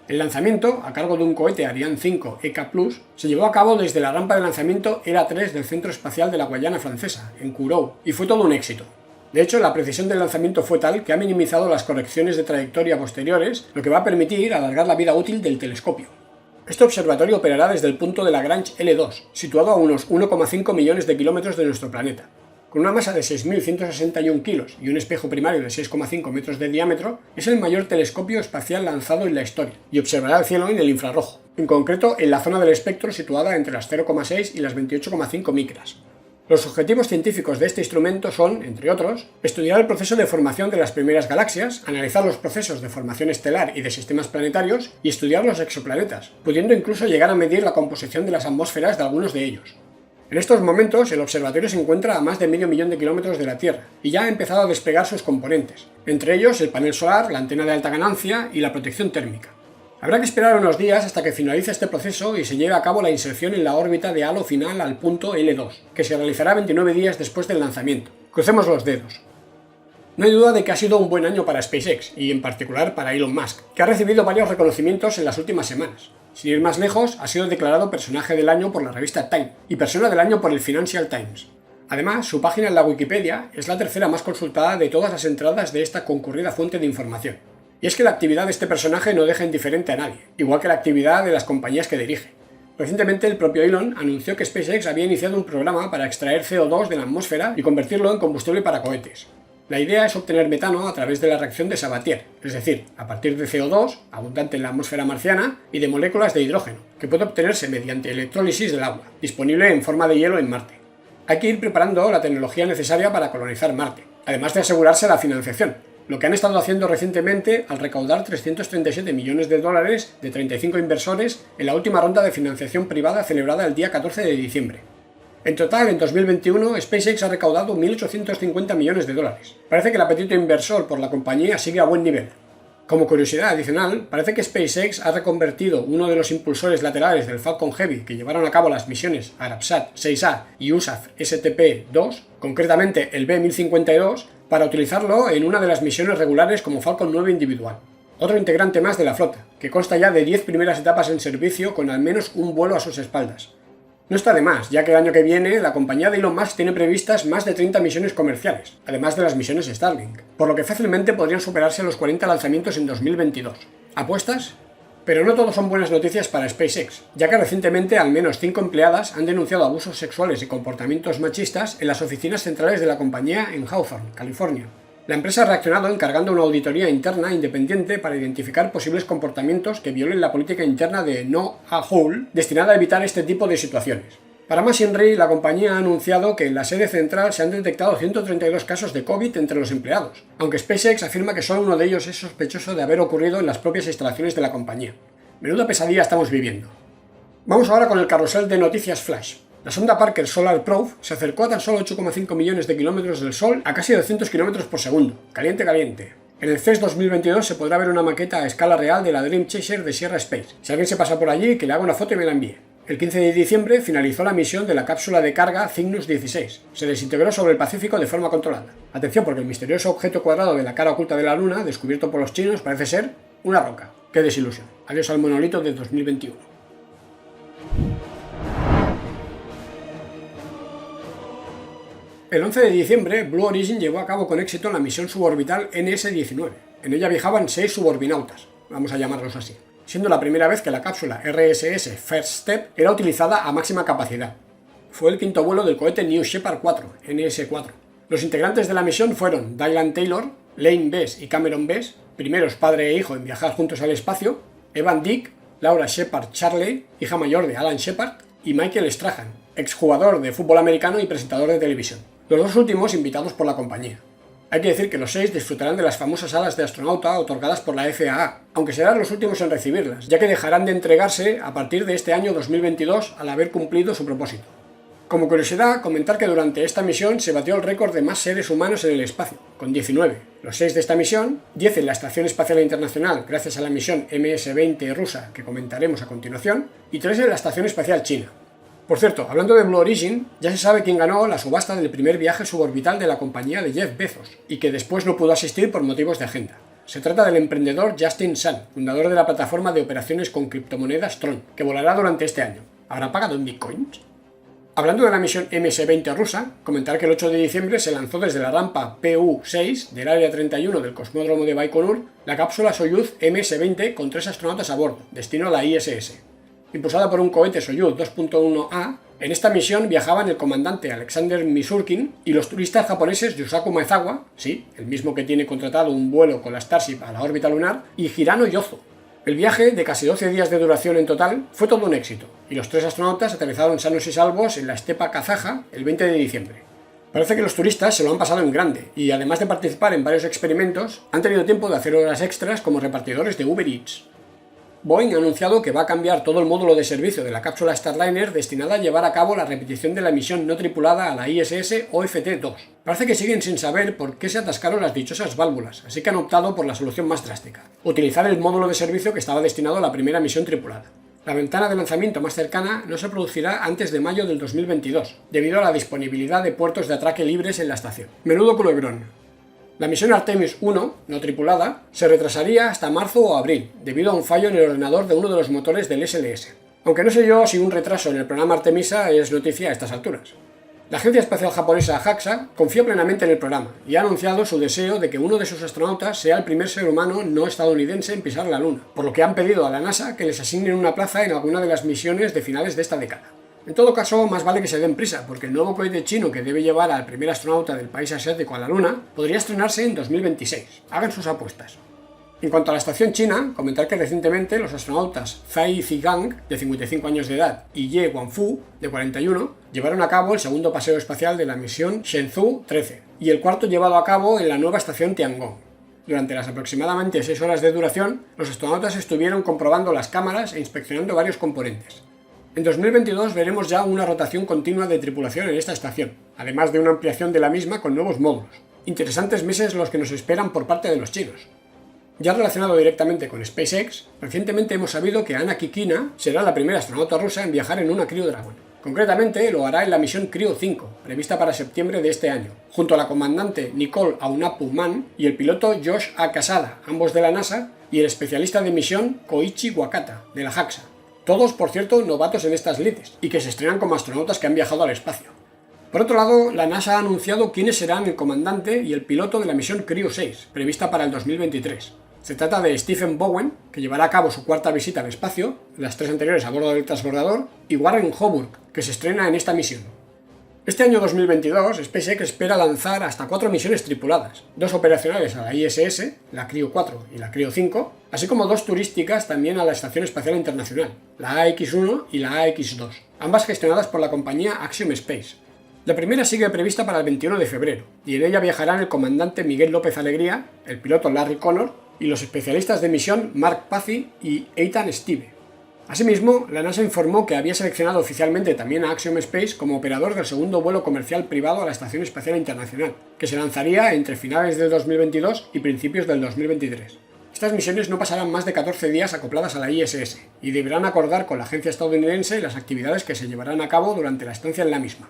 El lanzamiento, a cargo de un cohete Ariane 5 EK+, se llevó a cabo desde la rampa de lanzamiento ERA 3 del Centro Espacial de la Guayana Francesa, en Kourou, y fue todo un éxito. De hecho, la precisión del lanzamiento fue tal que ha minimizado las correcciones de trayectoria posteriores, lo que va a permitir alargar la vida útil del telescopio. Este observatorio operará desde el punto de Lagrange L2, situado a unos 1,5 millones de kilómetros de nuestro planeta. Con una masa de 6.161 kilos y un espejo primario de 6,5 metros de diámetro, es el mayor telescopio espacial lanzado en la historia, y observará el cielo en el infrarrojo, en concreto en la zona del espectro situada entre las 0,6 y las 28,5 micras. Los objetivos científicos de este instrumento son, entre otros, estudiar el proceso de formación de las primeras galaxias, analizar los procesos de formación estelar y de sistemas planetarios y estudiar los exoplanetas, pudiendo incluso llegar a medir la composición de las atmósferas de algunos de ellos. En estos momentos, el observatorio se encuentra a más de medio millón de kilómetros de la Tierra y ya ha empezado a desplegar sus componentes, entre ellos el panel solar, la antena de alta ganancia y la protección térmica. Habrá que esperar unos días hasta que finalice este proceso y se lleve a cabo la inserción en la órbita de halo final al punto L2, que se realizará 29 días después del lanzamiento. Crucemos los dedos. No hay duda de que ha sido un buen año para SpaceX, y en particular para Elon Musk, que ha recibido varios reconocimientos en las últimas semanas. Sin ir más lejos, ha sido declarado Personaje del Año por la revista Time y Persona del Año por el Financial Times. Además, su página en la Wikipedia es la tercera más consultada de todas las entradas de esta concurrida fuente de información. Y es que la actividad de este personaje no deja indiferente a nadie, igual que la actividad de las compañías que dirige. Recientemente el propio Elon anunció que SpaceX había iniciado un programa para extraer CO2 de la atmósfera y convertirlo en combustible para cohetes. La idea es obtener metano a través de la reacción de Sabatier, es decir, a partir de CO2, abundante en la atmósfera marciana, y de moléculas de hidrógeno, que puede obtenerse mediante electrólisis del agua, disponible en forma de hielo en Marte. Hay que ir preparando la tecnología necesaria para colonizar Marte, además de asegurarse la financiación, lo que han estado haciendo recientemente al recaudar 337 millones de dólares de 35 inversores en la última ronda de financiación privada celebrada el día 14 de diciembre. En total, en 2021, SpaceX ha recaudado 1.850 millones de dólares. Parece que el apetito inversor por la compañía sigue a buen nivel. Como curiosidad adicional, parece que SpaceX ha reconvertido uno de los impulsores laterales del Falcon Heavy que llevaron a cabo las misiones Arabsat 6A y USAF STP-2, concretamente el B-1052, para utilizarlo en una de las misiones regulares como Falcon 9 individual. Otro integrante más de la flota, que consta ya de 10 primeras etapas en servicio con al menos un vuelo a sus espaldas. No está de más, ya que el año que viene la compañía de Elon Musk tiene previstas más de 30 misiones comerciales, además de las misiones Starlink, por lo que fácilmente podrían superarse los 40 lanzamientos en 2022. ¿Apuestas? Pero no todo son buenas noticias para SpaceX, ya que recientemente al menos 5 empleadas han denunciado abusos sexuales y comportamientos machistas en las oficinas centrales de la compañía en Hawthorne, California. La empresa ha reaccionado encargando una auditoría interna independiente para identificar posibles comportamientos que violen la política interna de No a Hole, destinada a evitar este tipo de situaciones. Para más INRI, la compañía ha anunciado que en la sede central se han detectado 132 casos de COVID entre los empleados, aunque SpaceX afirma que solo uno de ellos es sospechoso de haber ocurrido en las propias instalaciones de la compañía. Menuda pesadilla estamos viviendo. Vamos ahora con el carrusel de noticias flash. La sonda Parker Solar Probe se acercó a tan solo 8,5 millones de kilómetros del Sol a casi 200 kilómetros por segundo. Caliente, caliente. En el CES 2022 se podrá ver una maqueta a escala real de la Dream Chaser de Sierra Space. Si alguien se pasa por allí, que le haga una foto y me la envíe. El 15 de diciembre finalizó la misión de la cápsula de carga Cygnus 16. Se desintegró sobre el Pacífico de forma controlada. Atención, porque el misterioso objeto cuadrado de la cara oculta de la Luna, descubierto por los chinos, parece ser una roca. ¡Qué desilusión! Adiós al monolito de 2021. El 11 de diciembre, Blue Origin llevó a cabo con éxito la misión suborbital NS-19. En ella viajaban 6 suborbinautas, vamos a llamarlos así, siendo la primera vez que la cápsula RSS First Step era utilizada a máxima capacidad. Fue el quinto vuelo del cohete New Shepard 4, NS-4. Los integrantes de la misión fueron Dylan Taylor, Lane Bess y Cameron Bess, primeros padre e hijo en viajar juntos al espacio, Evan Dick, Laura Shepard Charley, hija mayor de Alan Shepard, y Michael Strahan, exjugador de fútbol americano y presentador de televisión. Los dos últimos invitados por la compañía. Hay que decir que los 6 disfrutarán de las famosas alas de astronauta otorgadas por la FAA, aunque serán los últimos en recibirlas, ya que dejarán de entregarse a partir de este año 2022 al haber cumplido su propósito. Como curiosidad, comentar que durante esta misión se batió el récord de más seres humanos en el espacio, con 19. Los 6 de esta misión, 10 en la Estación Espacial Internacional gracias a la misión MS-20 rusa que comentaremos a continuación, y 3 en la Estación Espacial China. Por cierto, hablando de Blue Origin, ya se sabe quién ganó la subasta del primer viaje suborbital de la compañía de Jeff Bezos, y que después no pudo asistir por motivos de agenda. Se trata del emprendedor Justin Sun, fundador de la plataforma de operaciones con criptomonedas Tron, que volará durante este año. ¿Habrá pagado en bitcoins? Hablando de la misión MS-20 rusa, comentar que el 8 de diciembre se lanzó desde la rampa PU-6 del Área 31 del cosmódromo de Baikonur la cápsula Soyuz MS-20 con 3 astronautas a bordo, destino a la ISS. Impulsada por un cohete Soyuz 2.1A, en esta misión viajaban el comandante Alexander Misurkin y los turistas japoneses Yusaku Maezawa, sí, el mismo que tiene contratado un vuelo con la Starship a la órbita lunar, y Hirano Yozo. El viaje, de casi 12 días de duración en total, fue todo un éxito, y los 3 astronautas aterrizaron sanos y salvos en la estepa kazaja el 20 de diciembre. Parece que los turistas se lo han pasado en grande, y además de participar en varios experimentos, han tenido tiempo de hacer horas extras como repartidores de Uber Eats. Boeing ha anunciado que va a cambiar todo el módulo de servicio de la cápsula Starliner destinada a llevar a cabo la repetición de la misión no tripulada a la ISS OFT-2. Parece que siguen sin saber por qué se atascaron las dichosas válvulas, así que han optado por la solución más drástica: utilizar el módulo de servicio que estaba destinado a la primera misión tripulada. La ventana de lanzamiento más cercana no se producirá antes de mayo del 2022, debido a la disponibilidad de puertos de atraque libres en la estación. Menudo culebrón. La misión Artemis 1, no tripulada, se retrasaría hasta marzo o abril, debido a un fallo en el ordenador de uno de los motores del SLS. Aunque no sé yo si un retraso en el programa Artemisa es noticia a estas alturas. La agencia espacial japonesa JAXA confía plenamente en el programa y ha anunciado su deseo de que uno de sus astronautas sea el primer ser humano no estadounidense en pisar la Luna, por lo que han pedido a la NASA que les asignen una plaza en alguna de las misiones de finales de esta década. En todo caso, más vale que se den prisa, porque el nuevo cohete chino que debe llevar al primer astronauta del país asiático a la Luna podría estrenarse en 2026. Hagan sus apuestas. En cuanto a la estación china, comentar que recientemente los astronautas Zhai Zigang, de 55 años de edad, y Ye Guangfu, de 41, llevaron a cabo el segundo paseo espacial de la misión Shenzhou 13, y el cuarto llevado a cabo en la nueva estación Tiangong. Durante las aproximadamente 6 horas de duración, los astronautas estuvieron comprobando las cámaras e inspeccionando varios componentes. En 2022 veremos ya una rotación continua de tripulación en esta estación, además de una ampliación de la misma con nuevos módulos. Interesantes meses los que nos esperan por parte de los chinos. Ya relacionado directamente con SpaceX, recientemente hemos sabido que Anna Kikina será la primera astronauta rusa en viajar en una Crew Dragon. Concretamente, lo hará en la misión Crew 5, prevista para septiembre de este año, junto a la comandante Nicole Aunapu-Man y el piloto Josh A. Casada, ambos de la NASA, y el especialista de misión Koichi Wakata, de la JAXA. Todos, por cierto, novatos en estas lides, y que se estrenan como astronautas que han viajado al espacio. Por otro lado, la NASA ha anunciado quiénes serán el comandante y el piloto de la misión Crew 6, prevista para el 2023. Se trata de Stephen Bowen, que llevará a cabo su cuarta visita al espacio, las 3 anteriores a bordo del transbordador, y Warren Hoburg, que se estrena en esta misión. Este año 2022, SpaceX espera lanzar hasta 4 misiones tripuladas, 2 operacionales a la ISS, la Crew 4 y la Crew 5, así como 2 turísticas también a la Estación Espacial Internacional, la AX-1 y la AX-2, ambas gestionadas por la compañía Axiom Space. La primera sigue prevista para el 21 de febrero, y en ella viajarán el comandante Miguel López Alegría, el piloto Larry Connor, y los especialistas de misión Mark Pazzi y Ethan Steve. Asimismo, la NASA informó que había seleccionado oficialmente también a Axiom Space como operador del segundo vuelo comercial privado a la Estación Espacial Internacional, que se lanzaría entre finales del 2022 y principios del 2023. Estas misiones no pasarán más de 14 días acopladas a la ISS, y deberán acordar con la agencia estadounidense las actividades que se llevarán a cabo durante la estancia en la misma.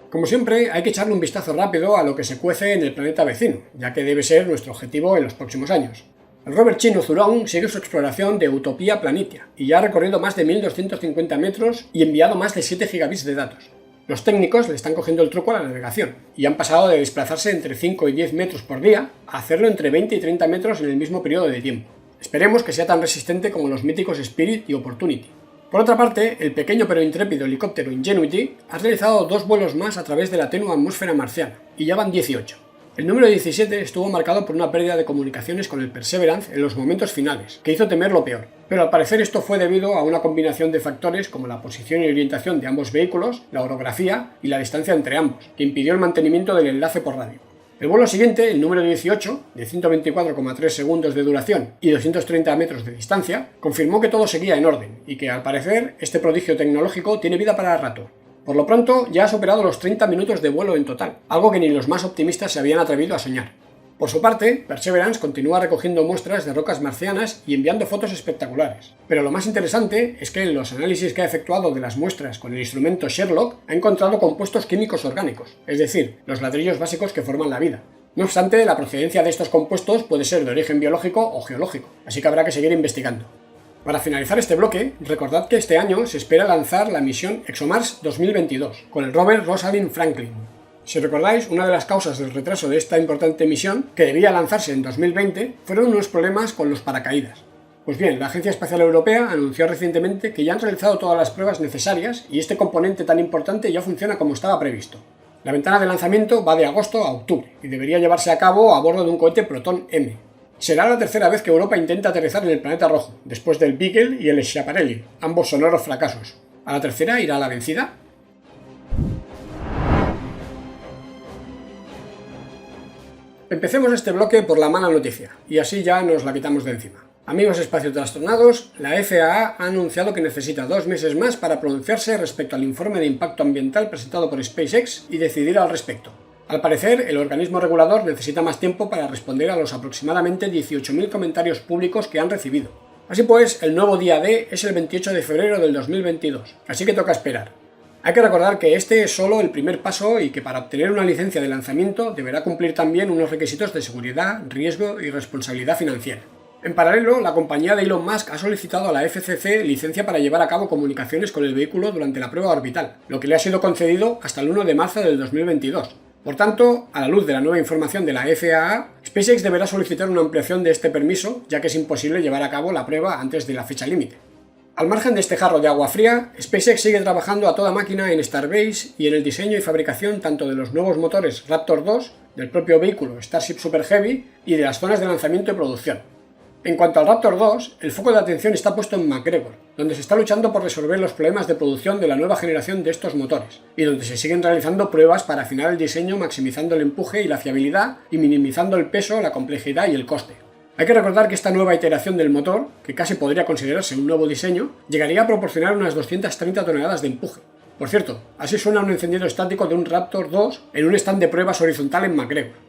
Como siempre, hay que echarle un vistazo rápido a lo que se cuece en el planeta vecino, ya que debe ser nuestro objetivo en los próximos años. El rover chino Zhurong sigue su exploración de Utopia Planitia, y ya ha recorrido más de 1250 metros y enviado más de 7 gigabits de datos. Los técnicos le están cogiendo el truco a la navegación, y han pasado de desplazarse entre 5 y 10 metros por día a hacerlo entre 20 y 30 metros en el mismo periodo de tiempo. Esperemos que sea tan resistente como los míticos Spirit y Opportunity. Por otra parte, el pequeño pero intrépido helicóptero Ingenuity ha realizado 2 vuelos más a través de la tenue atmósfera marciana, y ya van 18. El número 17 estuvo marcado por una pérdida de comunicaciones con el Perseverance en los momentos finales, que hizo temer lo peor, pero al parecer esto fue debido a una combinación de factores como la posición y orientación de ambos vehículos, la orografía y la distancia entre ambos, que impidió el mantenimiento del enlace por radio. El vuelo siguiente, el número 18, de 124,3 segundos de duración y 230 metros de distancia, confirmó que todo seguía en orden y que, al parecer, este prodigio tecnológico tiene vida para rato. Por lo pronto, ya ha superado los 30 minutos de vuelo en total, algo que ni los más optimistas se habían atrevido a soñar. Por su parte, Perseverance continúa recogiendo muestras de rocas marcianas y enviando fotos espectaculares. Pero lo más interesante es que en los análisis que ha efectuado de las muestras con el instrumento Sherlock ha encontrado compuestos químicos orgánicos, es decir, los ladrillos básicos que forman la vida. No obstante, la procedencia de estos compuestos puede ser de origen biológico o geológico, así que habrá que seguir investigando. Para finalizar este bloque, recordad que este año se espera lanzar la misión ExoMars 2022, con el rover Rosalind Franklin. Si recordáis, una de las causas del retraso de esta importante misión, que debía lanzarse en 2020, fueron unos problemas con los paracaídas. Pues bien, la Agencia Espacial Europea anunció recientemente que ya han realizado todas las pruebas necesarias y este componente tan importante ya funciona como estaba previsto. La ventana de lanzamiento va de agosto a octubre y debería llevarse a cabo a bordo de un cohete Proton M. Será la tercera vez que Europa intenta aterrizar en el planeta rojo, después del Beagle y el Schiaparelli, ambos sonoros fracasos. ¿A la tercera irá la vencida? Empecemos este bloque por la mala noticia, y así ya nos la quitamos de encima. Amigos espaciotrastornados, la FAA ha anunciado que necesita 2 meses más para pronunciarse respecto al informe de impacto ambiental presentado por SpaceX y decidir al respecto. Al parecer, el organismo regulador necesita más tiempo para responder a los aproximadamente 18.000 comentarios públicos que han recibido. Así pues, el nuevo día D es el 28 de febrero del 2022, así que toca esperar. Hay que recordar que este es solo el primer paso y que para obtener una licencia de lanzamiento deberá cumplir también unos requisitos de seguridad, riesgo y responsabilidad financiera. En paralelo, la compañía de Elon Musk ha solicitado a la FCC licencia para llevar a cabo comunicaciones con el vehículo durante la prueba orbital, lo que le ha sido concedido hasta el 1 de marzo del 2022. Por tanto, a la luz de la nueva información de la FAA, SpaceX deberá solicitar una ampliación de este permiso, ya que es imposible llevar a cabo la prueba antes de la fecha límite. Al margen de este jarro de agua fría, SpaceX sigue trabajando a toda máquina en Starbase y en el diseño y fabricación tanto de los nuevos motores Raptor 2, del propio vehículo Starship Super Heavy y de las zonas de lanzamiento y producción. En cuanto al Raptor 2, el foco de atención está puesto en McGregor, donde se está luchando por resolver los problemas de producción de la nueva generación de estos motores, y donde se siguen realizando pruebas para afinar el diseño maximizando el empuje y la fiabilidad y minimizando el peso, la complejidad y el coste. Hay que recordar que esta nueva iteración del motor, que casi podría considerarse un nuevo diseño, llegaría a proporcionar unas 230 toneladas de empuje. Por cierto, así suena un encendido estático de un Raptor 2 en un stand de pruebas horizontal en McGregor.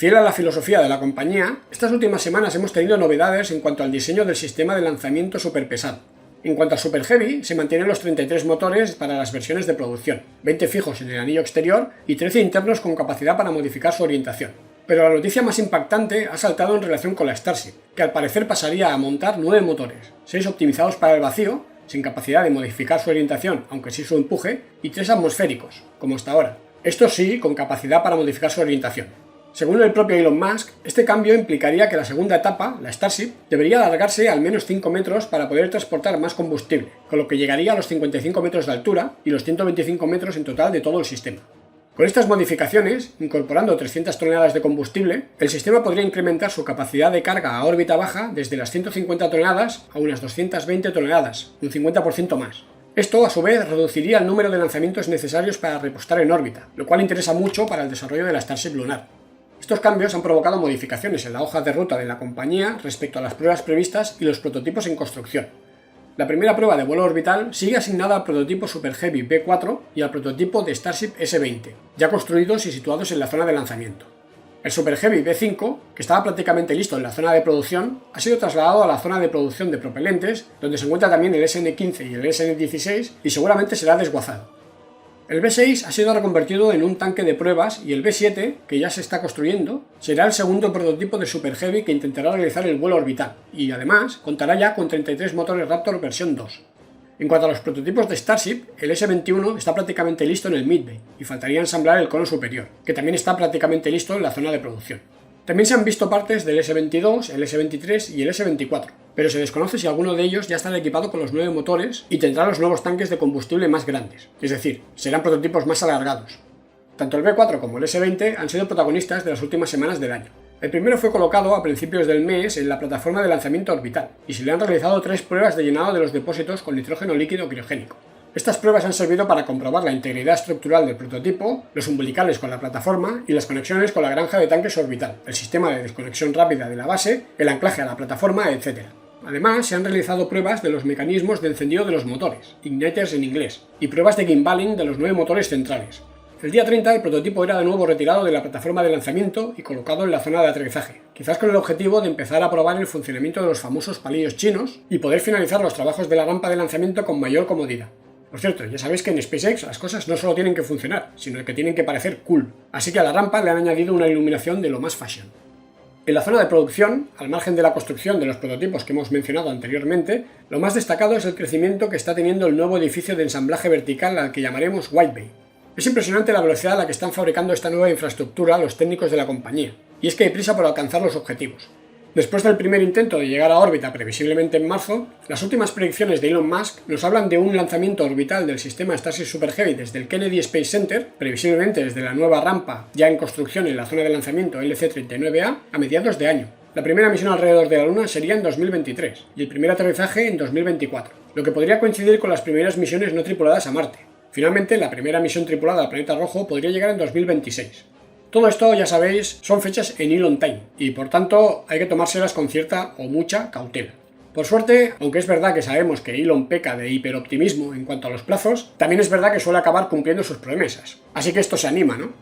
Fiel a la filosofía de la compañía, estas últimas semanas hemos tenido novedades en cuanto al diseño del sistema de lanzamiento superpesado. En cuanto a Super Heavy, se mantienen los 33 motores para las versiones de producción, 20 fijos en el anillo exterior y 13 internos con capacidad para modificar su orientación. Pero la noticia más impactante ha saltado en relación con la Starship, que al parecer pasaría a montar 9 motores, 6 optimizados para el vacío, sin capacidad de modificar su orientación, aunque sí su empuje, y 3 atmosféricos, como hasta ahora. Estos sí, con capacidad para modificar su orientación. Según el propio Elon Musk, este cambio implicaría que la segunda etapa, la Starship, debería alargarse al menos 5 metros para poder transportar más combustible, con lo que llegaría a los 55 metros de altura y los 125 metros en total de todo el sistema. Con estas modificaciones, incorporando 300 toneladas de combustible, el sistema podría incrementar su capacidad de carga a órbita baja desde las 150 toneladas a unas 220 toneladas, un 50% más. Esto, a su vez, reduciría el número de lanzamientos necesarios para repostar en órbita, lo cual interesa mucho para el desarrollo de la Starship lunar. Estos cambios han provocado modificaciones en la hoja de ruta de la compañía respecto a las pruebas previstas y los prototipos en construcción. La primera prueba de vuelo orbital sigue asignada al prototipo Super Heavy B4 y al prototipo de Starship S20, ya construidos y situados en la zona de lanzamiento. El Super Heavy B5, que estaba prácticamente listo en la zona de producción, ha sido trasladado a la zona de producción de propelentes, donde se encuentra también el SN15 y el SN16 y seguramente será desguazado. El B6 ha sido reconvertido en un tanque de pruebas y el B7, que ya se está construyendo, será el segundo prototipo de Super Heavy que intentará realizar el vuelo orbital y, además, contará ya con 33 motores Raptor versión 2. En cuanto a los prototipos de Starship, el S21 está prácticamente listo en el Midway y faltaría ensamblar el cono superior, que también está prácticamente listo en la zona de producción. También se han visto partes del S22, el S23 y el S24, pero se desconoce si alguno de ellos ya estará equipado con los 9 motores y tendrá los nuevos tanques de combustible más grandes, es decir, serán prototipos más alargados. Tanto el B4 como el S20 han sido protagonistas de las últimas semanas del año. El primero fue colocado a principios del mes en la plataforma de lanzamiento orbital y se le han realizado 3 pruebas de llenado de los depósitos con nitrógeno líquido criogénico. Estas pruebas han servido para comprobar la integridad estructural del prototipo, los umbilicales con la plataforma y las conexiones con la granja de tanques orbital, el sistema de desconexión rápida de la base, el anclaje a la plataforma, etc. Además, se han realizado pruebas de los mecanismos de encendido de los motores, igniters en inglés, y pruebas de gimbaling de los 9 motores centrales. El día 30 el prototipo era de nuevo retirado de la plataforma de lanzamiento y colocado en la zona de aterrizaje, quizás con el objetivo de empezar a probar el funcionamiento de los famosos palillos chinos y poder finalizar los trabajos de la rampa de lanzamiento con mayor comodidad. Por cierto, ya sabéis que en SpaceX las cosas no solo tienen que funcionar, sino que tienen que parecer cool, así que a la rampa le han añadido una iluminación de lo más fashion. En la zona de producción, al margen de la construcción de los prototipos que hemos mencionado anteriormente, lo más destacado es el crecimiento que está teniendo el nuevo edificio de ensamblaje vertical al que llamaremos White Bay. Es impresionante la velocidad a la que están fabricando esta nueva infraestructura los técnicos de la compañía, y es que hay prisa por alcanzar los objetivos. Después del primer intento de llegar a órbita previsiblemente en marzo, las últimas predicciones de Elon Musk nos hablan de un lanzamiento orbital del sistema Starship Super Heavy desde el Kennedy Space Center, previsiblemente desde la nueva rampa ya en construcción en la zona de lanzamiento LC-39A, a mediados de año. La primera misión alrededor de la Luna sería en 2023 y el primer aterrizaje en 2024, lo que podría coincidir con las primeras misiones no tripuladas a Marte. Finalmente, la primera misión tripulada al planeta rojo podría llegar en 2026. Todo esto, ya sabéis, son fechas en Elon Time, y por tanto hay que tomárselas con cierta o mucha cautela. Por suerte, aunque es verdad que sabemos que Elon peca de hiperoptimismo en cuanto a los plazos, también es verdad que suele acabar cumpliendo sus promesas. Así que esto se anima, ¿no?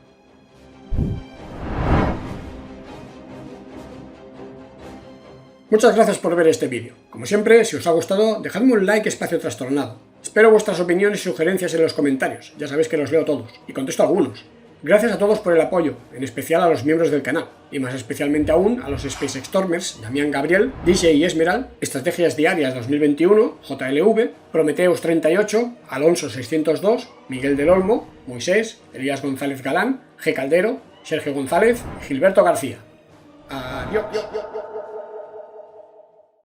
Muchas gracias por ver este vídeo. Como siempre, si os ha gustado, dejadme un like espacio trastornado. Espero vuestras opiniones y sugerencias en los comentarios, ya sabéis que los leo todos, y contesto algunos. Gracias a todos por el apoyo, en especial a los miembros del canal, y más especialmente aún a los SpaceXtormers, Damián Gabriel, DJ y Esmeral, Estrategias Diarias 2021, JLV, Prometeus 38, Alonso 602, Miguel del Olmo, Moisés, Elías González Galán, G. Caldero, Sergio González y Gilberto García. Adiós.